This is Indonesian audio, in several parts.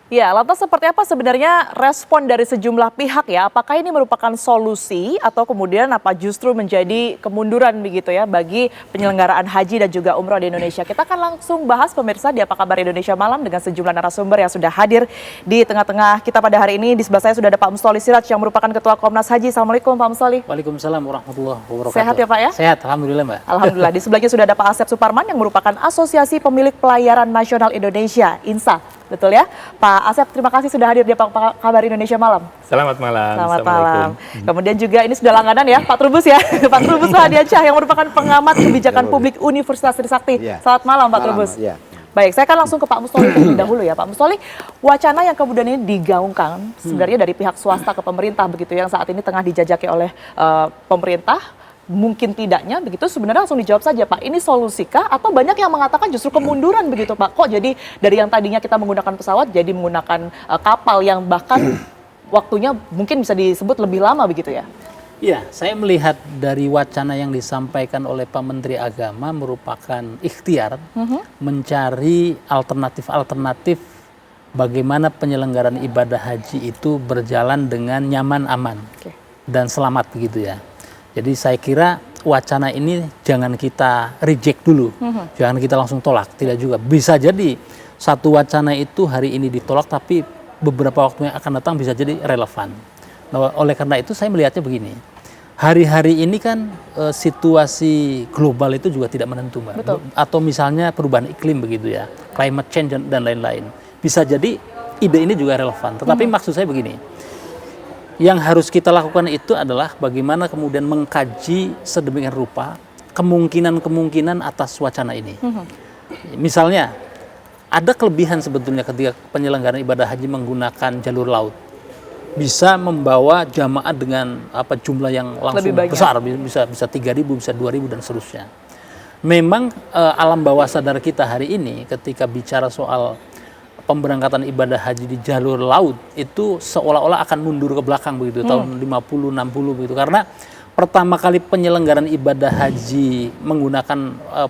Ya, lantas seperti apa sebenarnya respon dari sejumlah pihak ya? Apakah ini merupakan solusi atau kemudian apa justru menjadi kemunduran begitu ya bagi penyelenggaraan haji dan juga umroh di Indonesia? Kita akan langsung bahas pemirsa di Apa Kabar Indonesia Malam dengan sejumlah narasumber yang sudah hadir di tengah-tengah kita pada hari ini. Di sebelah saya sudah ada Pak Mustoli Siraj yang merupakan Ketua Komnas Haji. Assalamualaikum Pak Mustoli. Waalaikumsalam warahmatullahi wabarakatuh. Sehat ya Pak ya? Sehat, Alhamdulillah Mbak. Alhamdulillah. Di sebelahnya sudah ada Pak Asep Suparman yang merupakan Asosiasi Pemilik Pelayaran Nasional Indonesia, INSA. Betul ya? Pak Asep, terima kasih sudah hadir di Apa Kabar Indonesia Malam. Selamat malam. Selamat malam. Kemudian juga ini sudah langganan ya, Pak Trubus ya. Pak Trubus Hadiansyah yang merupakan pengamat kebijakan publik Universitas Trisakti. Selamat malam Pak Trubus. Ya. Baik, saya akan langsung ke Pak Mustoli terlebih dahulu ya. Pak Mustoli, wacana yang kemudian ini digaungkan sebenarnya dari pihak swasta ke pemerintah begitu yang saat ini tengah dijajaki oleh pemerintah. Mungkin tidaknya begitu, sebenarnya langsung dijawab saja Pak, ini solusikah atau banyak yang mengatakan justru kemunduran begitu Pak? Kok jadi dari yang tadinya kita menggunakan pesawat jadi menggunakan kapal yang bahkan waktunya mungkin bisa disebut lebih lama begitu ya? Iya, saya melihat dari wacana yang disampaikan oleh Pak Menteri Agama merupakan ikhtiar mencari alternatif-alternatif bagaimana penyelenggaraan ibadah haji itu berjalan dengan nyaman, aman, dan selamat begitu ya. Jadi saya kira wacana ini jangan kita reject dulu, jangan kita langsung tolak, tidak juga. Bisa jadi satu wacana itu hari ini ditolak tapi beberapa waktu yang akan datang bisa jadi relevan. Nah, oleh karena itu saya melihatnya begini, hari-hari ini kan situasi global itu juga tidak menentu Mbak. Betul. Atau misalnya perubahan iklim begitu ya, climate change dan lain-lain. Bisa jadi ide ini juga relevan, tetapi maksud saya begini, yang harus kita lakukan itu adalah bagaimana kemudian mengkaji sedemikian rupa kemungkinan-kemungkinan atas wacana ini. Misalnya, ada kelebihan sebetulnya ketika penyelenggaraan ibadah haji menggunakan jalur laut. Bisa membawa jamaah dengan jumlah yang langsung besar, bisa 3.000, bisa 2.000 dan seterusnya. Memang alam bawah sadar kita hari ini ketika bicara soal pemberangkatan ibadah haji di jalur laut itu seolah-olah akan mundur ke belakang begitu tahun 50 60 begitu, karena pertama kali penyelenggaraan ibadah haji menggunakan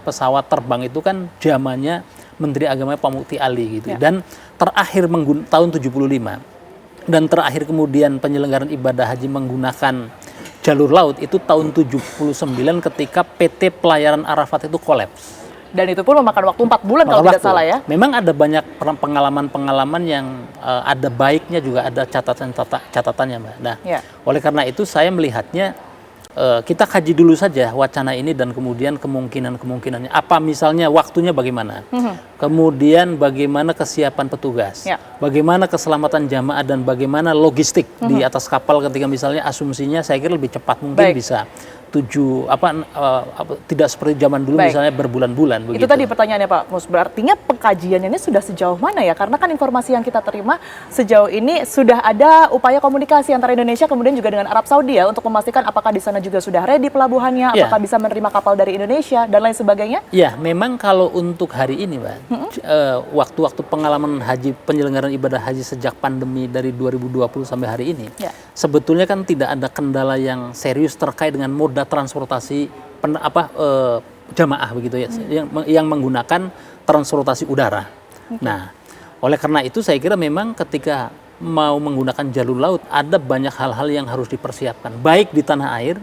pesawat terbang itu kan zamannya Menteri Agama Pak Mukti Ali gitu. Dan terakhir tahun 75 dan terakhir kemudian penyelenggaraan ibadah haji menggunakan jalur laut itu tahun 79 ketika PT Pelayaran Arafat itu kolaps. Dan itu pun memakan waktu 4 bulan kalau tidak salah ya. Memang ada banyak pengalaman-pengalaman yang ada baiknya juga ada catatannya Mbak. Nah, oleh karena itu saya melihatnya kita kaji dulu saja wacana ini dan kemudian kemungkinannya. Apa misalnya waktunya bagaimana? Kemudian bagaimana kesiapan petugas? Bagaimana keselamatan jamaah dan bagaimana logistik di atas kapal ketika misalnya asumsinya saya kira lebih cepat mungkin bisa tidak seperti zaman dulu misalnya berbulan-bulan begitu. Itu tadi pertanyaannya Pak Mus, berartinya pengkajiannya ini sudah sejauh mana ya? Karena kan informasi yang kita terima sejauh ini sudah ada upaya komunikasi antara Indonesia kemudian juga dengan Arab Saudi ya untuk memastikan apakah di sana juga sudah ready pelabuhannya, apakah bisa menerima kapal dari Indonesia dan lain sebagainya? Ya, memang kalau untuk hari ini Mbak, waktu-waktu pengalaman haji penyelenggaraan ibadah haji sejak pandemi dari 2020 sampai hari ini, sebetulnya kan tidak ada kendala yang serius terkait dengan moda transportasi jamaah begitu ya, yang menggunakan transportasi udara. Nah, oleh karena itu saya kira memang ketika mau menggunakan jalur laut ada banyak hal-hal yang harus dipersiapkan, baik di tanah air,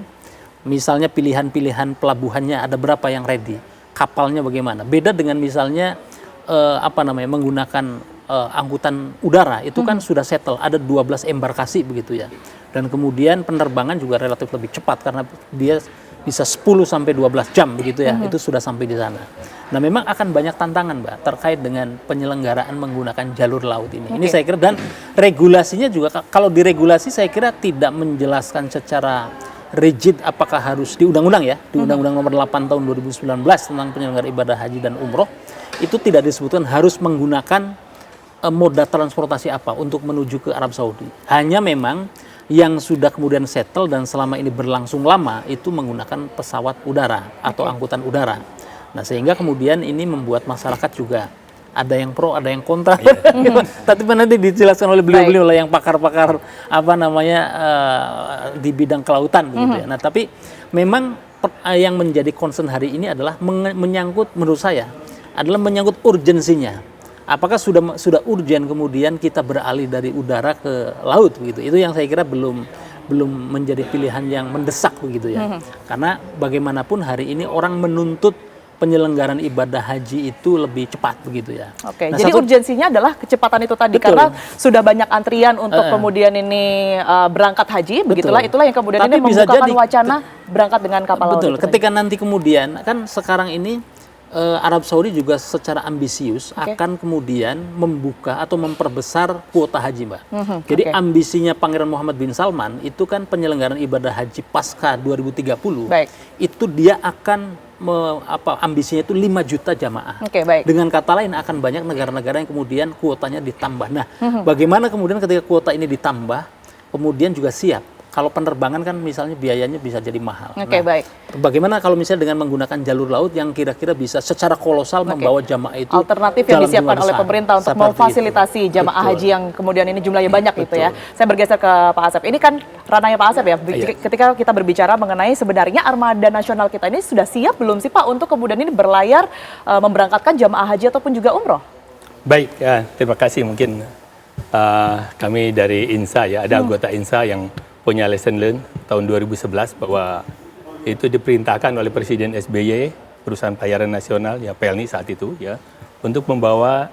misalnya pilihan-pilihan pelabuhannya ada berapa yang ready, kapalnya bagaimana. Beda dengan misalnya menggunakan angkutan udara itu kan sudah settle, ada 12 embarkasi begitu ya. Dan kemudian penerbangan juga relatif lebih cepat karena dia bisa 10 sampai 12 jam begitu ya, itu sudah sampai di sana. Nah, memang akan banyak tantangan Mbak terkait dengan penyelenggaraan menggunakan jalur laut ini. Ini saya kira, dan regulasinya juga kalau diregulasi saya kira tidak menjelaskan secara rigid apakah harus di undang-undang ya, di Undang-Undang Nomor 8 tahun 2019 tentang penyelenggaraan ibadah haji dan umroh itu tidak disebutkan harus menggunakan moda transportasi apa untuk menuju ke Arab Saudi. Hanya memang yang sudah kemudian settle dan selama ini berlangsung lama itu menggunakan pesawat udara atau angkutan udara. Nah, sehingga kemudian ini membuat masyarakat juga ada yang pro, ada yang kontra. Tapi nanti dijelaskan oleh beliau-beliau lah yang pakar-pakar di bidang kelautan begitu ya. Nah, tapi memang yang menjadi concern hari ini adalah menyangkut menurut saya adalah menyangkut urgensinya. apakah sudah urgen kemudian kita beralih dari udara ke laut begitu? Itu yang saya kira belum menjadi pilihan yang mendesak begitu ya. Karena bagaimanapun hari ini orang menuntut penyelenggaraan ibadah haji itu lebih cepat begitu ya. Oke, nah, jadi urgensinya adalah kecepatan itu tadi. Betul. Karena sudah banyak antrian untuk kemudian ini berangkat haji, begitulah itulah yang kemudian ini membukakan wacana berangkat dengan kapal laut. Betul, ketika nanti kemudian kan sekarang ini Arab Saudi juga secara ambisius akan kemudian membuka atau memperbesar kuota haji, Mbak. Jadi ambisinya Pangeran Muhammad bin Salman itu kan penyelenggaraan ibadah haji pasca 2030. Baik. Itu dia akan ambisinya itu 5 juta jamaah. Baik. Dengan kata lain akan banyak negara-negara yang kemudian kuotanya ditambah. Nah, bagaimana kemudian ketika kuota ini ditambah, kemudian juga siap. Kalau penerbangan kan misalnya biayanya bisa jadi mahal. Baik. Bagaimana kalau misalnya dengan menggunakan jalur laut yang kira-kira bisa secara kolosal membawa jamaah itu alternatif yang disiapkan oleh pemerintah untuk memfasilitasi jamaah haji yang kemudian ini jumlahnya banyak gitu ya. Saya bergeser ke Pak Asep. Ini kan ranahnya Pak Asep ya. Ketika kita berbicara mengenai sebenarnya armada nasional kita ini sudah siap belum sih Pak untuk kemudian ini berlayar memberangkatkan jamaah haji ataupun juga umroh? Baik, terima kasih. Mungkin kami dari INSA ya, ada anggota INSA yang punya lesson learn tahun 2011 bahwa itu diperintahkan oleh Presiden SBY, perusahaan pelayaran nasional ya PLNI saat itu ya, untuk membawa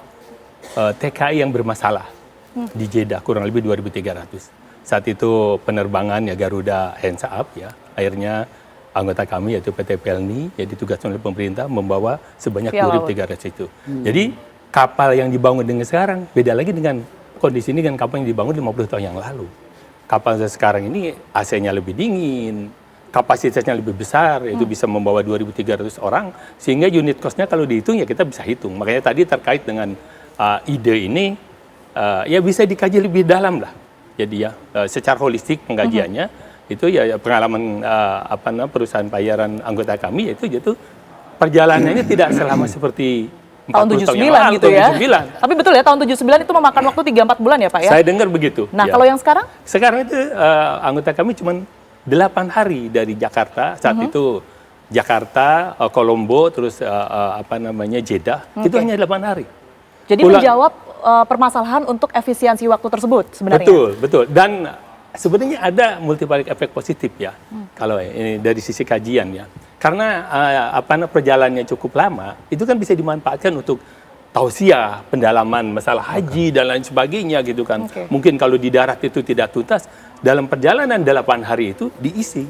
TKI yang bermasalah di Jeddah kurang lebih 2.300. Saat itu penerbangan ya Garuda hands up ya, akhirnya anggota kami yaitu PT PLNI ya ditugaskan oleh pemerintah membawa sebanyak 2.300 itu. Jadi kapal yang dibangun dengan sekarang beda lagi dengan kondisi ini dengan kapal yang dibangun 50 tahun yang lalu. Kapal sekarang ini AC-nya lebih dingin, kapasitasnya lebih besar, itu bisa membawa 2.300 orang, sehingga unit cost-nya kalau dihitung ya kita bisa hitung. Makanya tadi terkait dengan ide ini, ya bisa dikaji lebih dalam lah. Jadi ya secara holistik pengkajiannya, itu ya pengalaman perusahaan pelayaran anggota kami, yaitu perjalanannya tidak selama seperti tahun 79 gitu ya. Tapi betul ya, tahun 79 itu memakan waktu 3-4 bulan ya Pak ya? Saya dengar begitu. Nah kalau yang sekarang? Sekarang itu anggota kami cuma 8 hari dari Jakarta, saat itu Jakarta, Kolombo, terus Jeddah, itu hanya 8 hari. Jadi menjawab permasalahan untuk efisiensi waktu tersebut sebenarnya? Betul. Dan sebenarnya ada multiplying efek positif ya, kalau ini dari sisi kajian ya. Karena perjalanannya cukup lama, itu kan bisa dimanfaatkan untuk tausiah, pendalaman masalah haji dan lain sebagainya gitu kan. Mungkin kalau di darat itu tidak tuntas, dalam perjalanan 8 hari itu diisi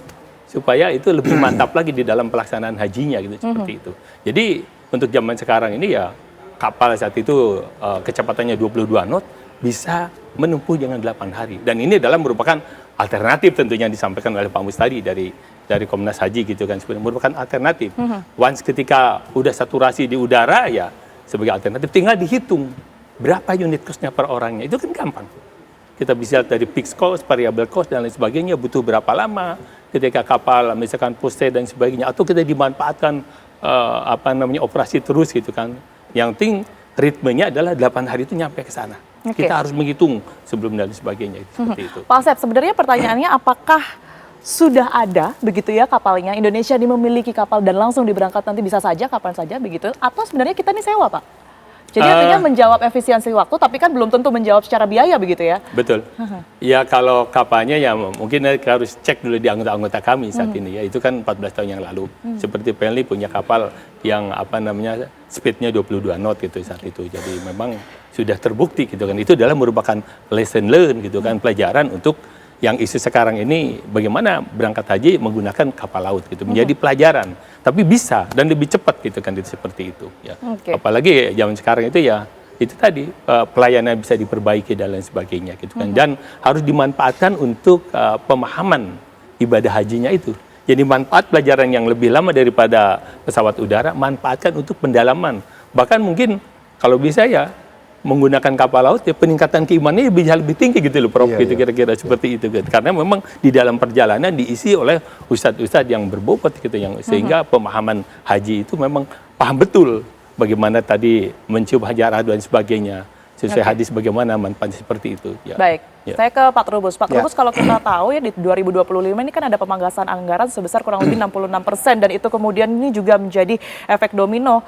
supaya itu lebih mantap lagi di dalam pelaksanaan hajinya gitu seperti itu. Jadi untuk zaman sekarang ini ya kapal saat itu kecepatannya 22 knot bisa menempuh dengan 8 hari. Dan ini adalah merupakan alternatif tentunya yang disampaikan oleh Pak Mustadi dari Komnas Haji gitu kan, sebenarnya merupakan alternatif. Once ketika udah saturasi di udara ya sebagai alternatif tinggal dihitung berapa unit cost-nya per orangnya, itu kan gampang. Kita bisa dari fixed cost, variable cost dan lain sebagainya, butuh berapa lama ketika kapal misalkan poste dan sebagainya, atau kita dimanfaatkan operasi terus gitu kan. Yang penting ritmenya adalah 8 hari itu nyampe ke sana. Kita harus menghitung sebelum dan sebagainya seperti itu. Pak Asep, sebenarnya pertanyaannya apakah sudah ada begitu ya kapalnya, Indonesia ini memiliki kapal dan langsung diberangkat nanti bisa saja kapan saja begitu, atau sebenarnya kita ini sewa Pak? Jadi artinya menjawab efisiensi waktu tapi kan belum tentu menjawab secara biaya begitu ya? Betul. Ya kalau kapalnya ya mungkin kita harus cek dulu di anggota-anggota kami saat ini ya, itu kan 14 tahun yang lalu. Seperti PLNI punya kapal yang speednya 22 knot gitu saat itu. Jadi memang sudah terbukti gitu kan, itu adalah merupakan lesson learn gitu kan, pelajaran untuk yang isu sekarang ini bagaimana berangkat haji menggunakan kapal laut gitu, menjadi pelajaran, tapi bisa dan lebih cepat gitu kan, itu seperti itu ya. Apalagi zaman sekarang itu ya itu tadi pelayanan bisa diperbaiki dan lain sebagainya gitu kan, dan harus dimanfaatkan untuk pemahaman ibadah hajinya itu. Jadi manfaat pelajaran yang lebih lama daripada pesawat udara, manfaatkan untuk pendalaman, bahkan mungkin kalau bisa ya menggunakan kapal laut ya peningkatan keimanannya bisa lebih tinggi gitu loh Prof, gitu kira-kira seperti itu gitu. Karena memang di dalam perjalanan diisi oleh ustadz-ustadz yang berbobot gitu, yang sehingga pemahaman haji itu memang paham betul bagaimana tadi mencium hajar dan sebagainya, sesuai hadis bagaimana manfaat seperti itu ya. Baik, saya ke Pak Trubus. Pak Trubus, kalau kita tahu ya di 2025 ini kan ada pemanggasan anggaran sebesar kurang lebih 66%, dan itu kemudian ini juga menjadi efek domino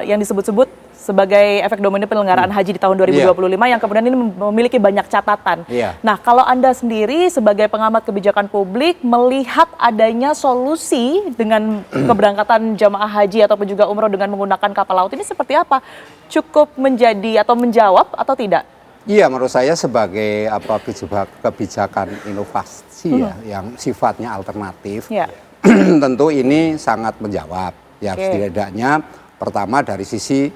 yang disebut-sebut sebagai efek domino penyelenggaraan haji di tahun 2025 yang kemudian ini memiliki banyak catatan. Nah, kalau Anda sendiri sebagai pengamat kebijakan publik melihat adanya solusi dengan keberangkatan jamaah haji ataupun juga umroh dengan menggunakan kapal laut ini seperti apa? Cukup menjadi atau menjawab atau tidak? Iya, menurut saya sebagai kebijakan inovasi yang sifatnya alternatif, tentu ini sangat menjawab. Ya, setidaknya pertama dari sisi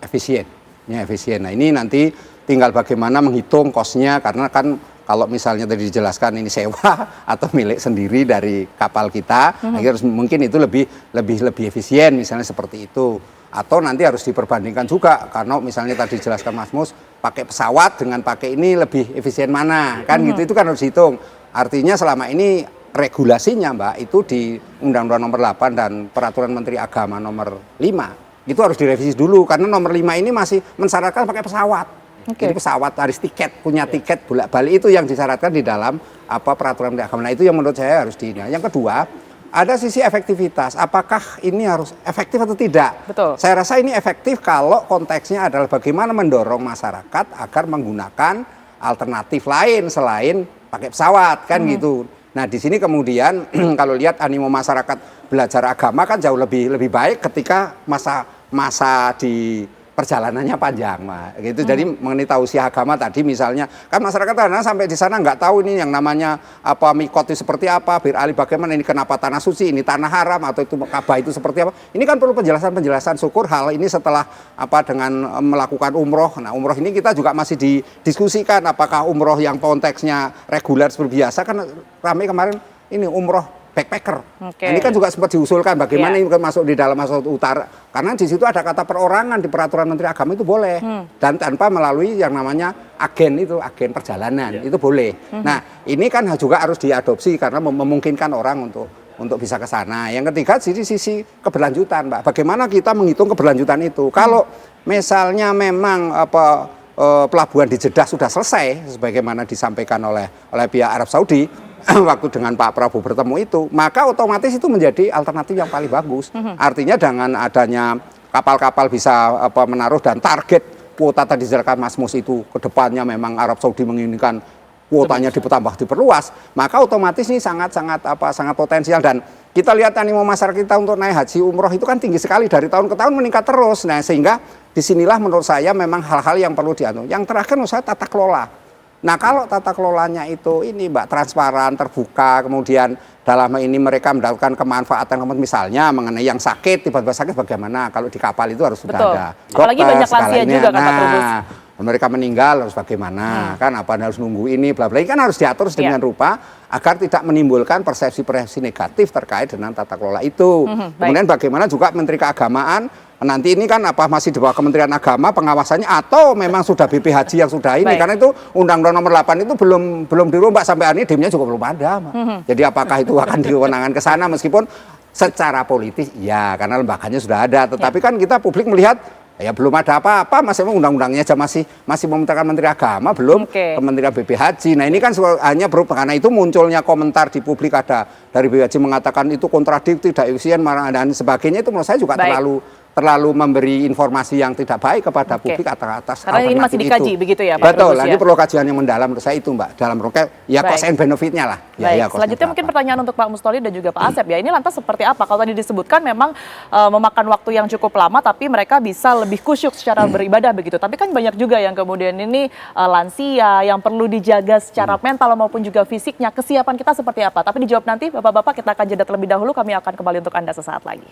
efisien. Nah, ini nanti tinggal bagaimana menghitung kosnya, karena kan kalau misalnya tadi dijelaskan ini sewa atau milik sendiri dari kapal kita, mungkin itu lebih efisien misalnya seperti itu. Atau nanti harus diperbandingkan juga, karena misalnya tadi dijelaskan Mas Mus, pakai pesawat dengan pakai ini lebih efisien mana, kan gitu, itu kan harus dihitung. Artinya selama ini regulasinya Mbak, itu di Undang-Undang nomor 8 dan Peraturan Menteri Agama nomor 5, itu harus direvisi dulu, karena nomor 5 ini masih mensyaratkan pakai pesawat. Jadi pesawat harus tiket, punya tiket bolak-balik, itu yang disyaratkan di dalam Peraturan Menteri Agama. Nah, itu yang menurut saya harus Yang kedua, ada sisi efektivitas, apakah ini harus efektif atau tidak? Betul. Saya rasa ini efektif kalau konteksnya adalah bagaimana mendorong masyarakat agar menggunakan alternatif lain selain pakai pesawat, kan gitu. Nah, di sini kemudian kalau lihat animo masyarakat belajar agama kan jauh lebih baik ketika masa di perjalanannya panjang, gitu. Jadi mengenai tausiah agama tadi misalnya, kan masyarakat kadang sampai di sana nggak tahu ini yang namanya mikot itu seperti apa, Bir Ali bagaimana, ini kenapa tanah suci, ini tanah haram, atau itu Ka'bah itu seperti apa. Ini kan perlu penjelasan. Syukur hal ini setelah dengan melakukan umroh. Nah, umroh ini kita juga masih didiskusikan apakah umroh yang konteksnya reguler seperti biasa, kan ramai kemarin ini umroh backpacker. Ini kan juga sempat diusulkan bagaimana ini masuk di dalam masuk utara, karena di situ ada kata perorangan di Peraturan Menteri Agama itu boleh, dan tanpa melalui yang namanya agen perjalanan itu boleh. Nah, ini kan juga harus diadopsi karena memungkinkan orang untuk bisa ke sana. Yang ketiga sisi keberlanjutan, Mbak. Bagaimana kita menghitung keberlanjutan itu? Kalau misalnya memang pelabuhan di Jeddah sudah selesai sebagaimana disampaikan oleh pihak Arab Saudi waktu dengan Pak Prabowo bertemu itu, maka otomatis itu menjadi alternatif yang paling bagus. Artinya dengan adanya kapal-kapal bisa menaruh, dan target kuota tadi dijelaskan Mas Mus itu ke depannya memang Arab Saudi menginginkan kuotanya diperluas, maka otomatis ini sangat potensial. Dan kita lihat animo masyarakat kita untuk naik haji umroh itu kan tinggi sekali, dari tahun ke tahun meningkat terus. Nah, sehingga disinilah menurut saya memang hal-hal yang perlu diatur. Yang terakhir menurut saya tata kelola. Nah, kalau tata kelolanya itu ini Mbak transparan, terbuka, kemudian dalam ini mereka mendapatkan kemanfaatan, misalnya mengenai yang sakit, tiba-tiba sakit bagaimana, kalau di kapal itu harus sudah ada dokter, apalagi banyak lansia juga kan Pak Trubus. Mereka meninggal harus bagaimana, kan harus nunggu ini, bla bla, ini kan harus diatur sedemikian rupa agar tidak menimbulkan persepsi negatif terkait dengan tata kelola itu. Kemudian bagaimana juga Menteri Keagamaan nanti ini kan masih di bawah Kementerian Agama pengawasannya, atau memang sudah BP Haji yang sudah ini, karena itu Undang-Undang nomor 8 itu belum dirombak sampai hari ini, dimnya juga belum ada. Jadi apakah itu akan diwenangkan ke sana, meskipun secara politis ya karena lembaganya sudah ada, tetapi kan kita publik melihat ya belum ada apa-apa, undang-undangnya aja masih memintakan Menteri Agama, belum Kementerian BP Haji. Nah, ini kan hanya berubah, karena itu munculnya komentar di publik, ada dari BP Haji mengatakan itu kontradiktif, tidak efisien dan sebagainya, itu menurut saya juga terlalu memberi informasi yang tidak baik kepada publik atas karena ini masih dikaji itu. Begitu ya Pak Betul, Trubus, ini perlu kajian yang mendalam menurut saya itu Mbak, dalam rangka cost and benefitnya lah. Selanjutnya mungkin pertanyaan untuk Pak Mustoli dan juga Pak Asep ya, ini lantas seperti apa? Kalau tadi disebutkan memang memakan waktu yang cukup lama, tapi mereka bisa lebih khusyuk secara beribadah begitu. Tapi kan banyak juga yang kemudian ini lansia yang perlu dijaga secara mental maupun juga fisiknya. Kesiapan kita seperti apa? Tapi dijawab nanti Bapak-Bapak, kita akan jeda terlebih dahulu, kami akan kembali untuk Anda sesaat lagi.